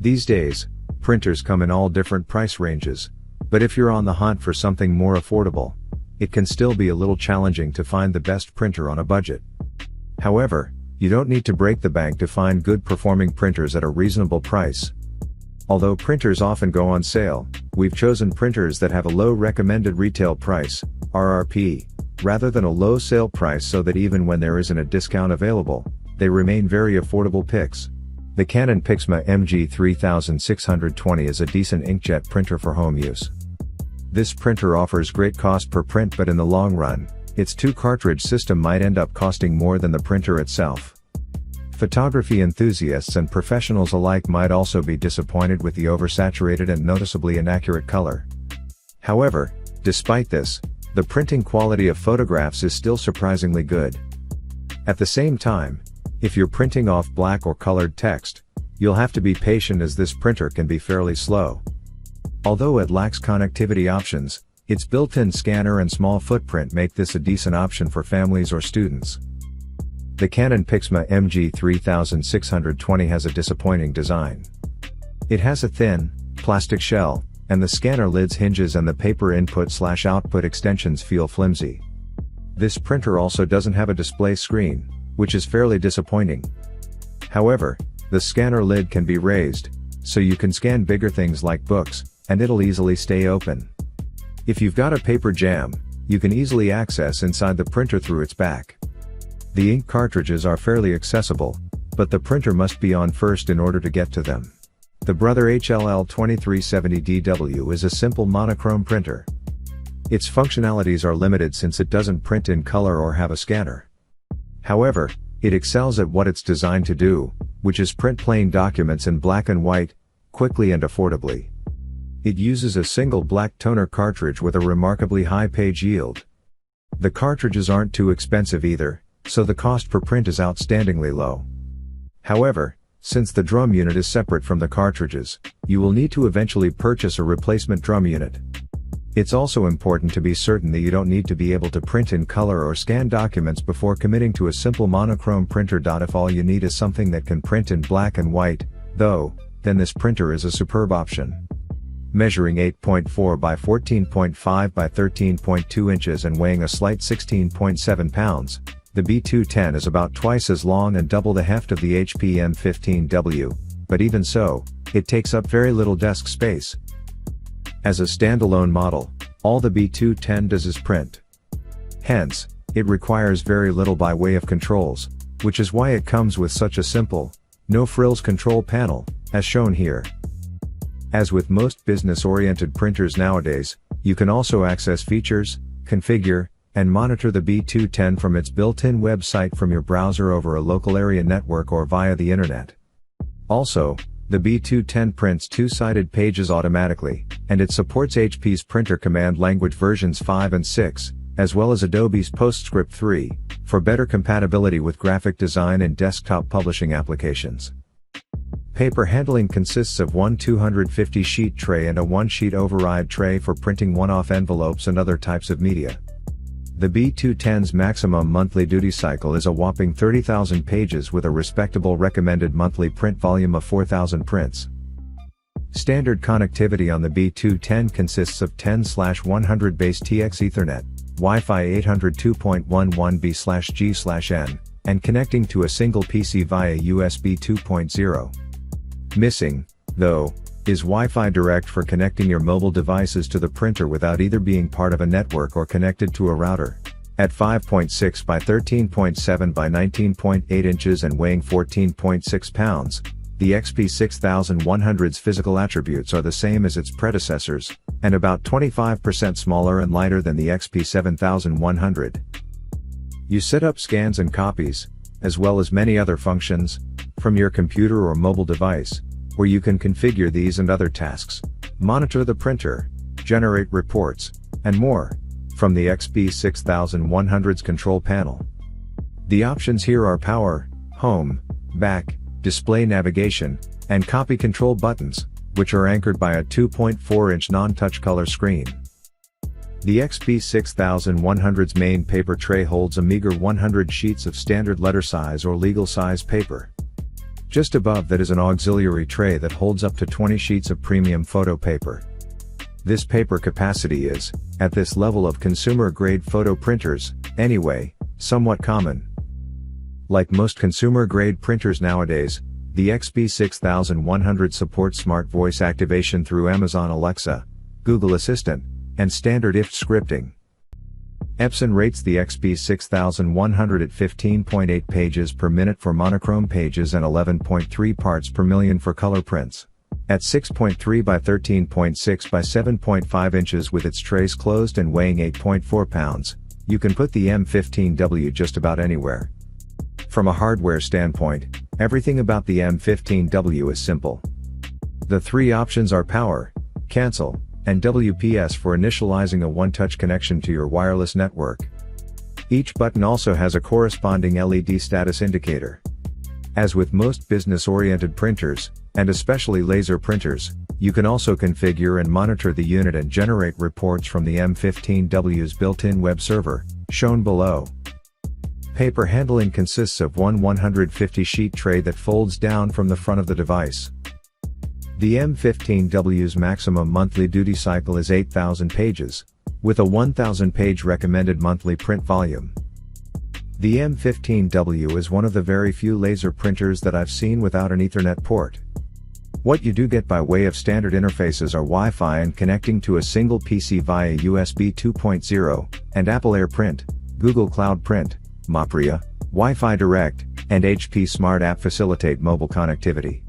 These days, printers come in all different price ranges, but if you're on the hunt for something more affordable, it can still be a little challenging to find the best printer on a budget. However, you don't need to break the bank to find good performing printers at a reasonable price. Although printers often go on sale, we've chosen printers that have a low recommended retail price, RRP, rather than a low sale price, so that even when there isn't a discount available, they remain very affordable picks. The Canon PIXMA MG3620 is a decent inkjet printer for home use. This printer offers great cost per print, but in the long run, its 2-cartridge system might end up costing more than the printer itself. Photography enthusiasts and professionals alike might also be disappointed with the oversaturated and noticeably inaccurate color. However, despite this, the printing quality of photographs is still surprisingly good. At the same time, if you're printing off black or colored text, you'll have to be patient, as this printer can be fairly slow. Although it lacks connectivity options, its built-in scanner and small footprint make this a decent option for families or students. The Canon PIXMA MG3620 has a disappointing design. It has a thin, plastic shell, and the scanner lid's hinges and the paper input/output extensions feel flimsy. This printer also doesn't have a display screen, which is fairly disappointing. However, the scanner lid can be raised, so you can scan bigger things like books, and it'll easily stay open. If you've got a paper jam, you can easily access inside the printer through its back. The ink cartridges are fairly accessible, but the printer must be on first in order to get to them. The Brother HLL2370DW is a simple monochrome printer. Its functionalities are limited since it doesn't print in color or have a scanner. However, it excels at what it's designed to do, which is print plain documents in black and white, quickly and affordably. It uses a single black toner cartridge with a remarkably high page yield. The cartridges aren't too expensive either, so the cost per print is outstandingly low. However, since the drum unit is separate from the cartridges, you will need to eventually purchase a replacement drum unit. It's also important to be certain that you don't need to be able to print in color or scan documents before committing to a simple monochrome printer. If all you need is something that can print in black and white, though, then this printer is a superb option. Measuring 8.4 by 14.5 by 13.2 inches and weighing a slight 16.7 pounds, the B210 is about twice as long and double the heft of the HP M15w, but even so, it takes up very little desk space. As a standalone model, all the B210 does is print. Hence, it requires very little by way of controls, which is why it comes with such a simple, no-frills control panel, as shown here. As with most business-oriented printers nowadays, you can also access features, configure, and monitor the B210 from its built-in website from your browser over a local area network or via the internet. Also, the B210 prints two-sided pages automatically, and it supports HP's printer command language versions 5 and 6, as well as Adobe's PostScript 3, for better compatibility with graphic design and desktop publishing applications. Paper handling consists of one 250-sheet tray and a 1-sheet override tray for printing one-off envelopes and other types of media. The B210's maximum monthly duty cycle is a whopping 30,000 pages with a respectable recommended monthly print volume of 4,000 prints. Standard connectivity on the B210 consists of 10/100 base TX Ethernet, Wi-Fi 802.11b/g/n, and connecting to a single PC via USB 2.0. Missing, though, is Wi-Fi Direct for connecting your mobile devices to the printer without either being part of a network or connected to a router. At 5.6 by 13.7 by 19.8 inches and weighing 14.6 pounds, the XP6100's physical attributes are the same as its predecessors, and about 25% smaller and lighter than the XP7100. You set up scans and copies, as well as many other functions, from your computer or mobile device, where you can configure these and other tasks, monitor the printer, generate reports, and more, from the XP6100's control panel. The options here are power, home, back, display navigation, and copy control buttons, which are anchored by a 2.4-inch non-touch color screen. The XP6100's main paper tray holds a meager 100 sheets of standard letter size or legal size paper. Just above that is an auxiliary tray that holds up to 20 sheets of premium photo paper. This paper capacity is, at this level of consumer-grade photo printers, anyway, somewhat common. Like most consumer-grade printers nowadays, the XB6100 supports smart voice activation through Amazon Alexa, Google Assistant, and standard IF scripting. Epson rates the XB6100 at 15.8 pages per minute for monochrome pages and 11.3 parts per million for color prints. At 6.3 by 13.6 by 7.5 inches with its trays closed and weighing 8.4 pounds, you can put the M15w just about anywhere. From a hardware standpoint, everything about the M15w is simple. The three options are power, cancel, and WPS for initializing a one-touch connection to your wireless network. Each button also has a corresponding LED status indicator. As with most business-oriented printers, and especially laser printers, you can also configure and monitor the unit and generate reports from the M15w's built-in web server, shown below. Paper handling consists of one 150-sheet tray that folds down from the front of the device. The M15w's maximum monthly duty cycle is 8,000 pages, with a 1,000-page recommended monthly print volume. The M15w is one of the very few laser printers that I've seen without an Ethernet port. What you do get by way of standard interfaces are Wi-Fi and connecting to a single PC via USB 2.0, and Apple AirPrint, Google Cloud Print, Mopria, Wi-Fi Direct, and HP Smart App facilitate mobile connectivity.